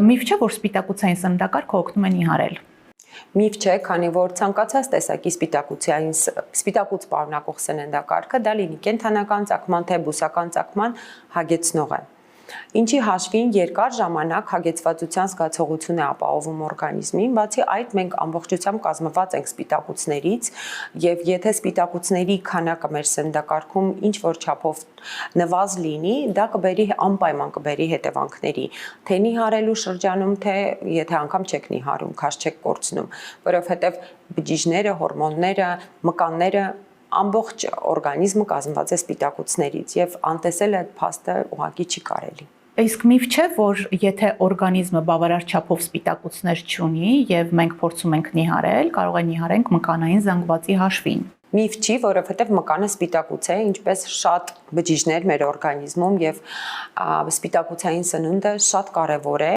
Միֆ չէ, որ սպիտակուցային սննդակարգը օգնում է նիհարել։ Միֆ չէ, քանի որ ցանկացած տեսակի սպիտակուց պարունակող սննդակարգը դա լինի կենդանական ծագման թե բուսական ծագման հագեցնող է։ Ինչի հաշվին երկար ժամանակ հագեցվածության զգացողություն է ապահովում օրգանիզմին, բացի այդ մենք ամբողջությամբ կազմված ենք սպիտակուցներից եւ եթե սպիտակուցների քանակը մեր սննդակարգում ինչ որ չափով նվազ լինի, դա անպայման կբերի հետևանքների, թե նիհարելու շրջանում, թե եթե անգամ չեք նիհարում, քաշ չեք կորցնում, որովհետեւ բջիջները, հորմոնները, մկանները ամբողջ օրգանիզմը կազմված է սպիտակուցներից եւ անտեսել այդ փաստը ուղղակի չի կարելի։ Իսկ միֆ չէ, որ եթե օրգանիզմը բավարար չափով սպիտակուցներ չունի եւ մենք փորձում ենք նիհարել, կարող է նիհարենք մկանային զանգվածի հաշվին։ Միֆ չի, որովհետև մկանը սպիտակուց է, ինչպես շատ բջիջներ մեր օրգանիզմում եւ սպիտակուցային սնունդը շատ կարեւոր է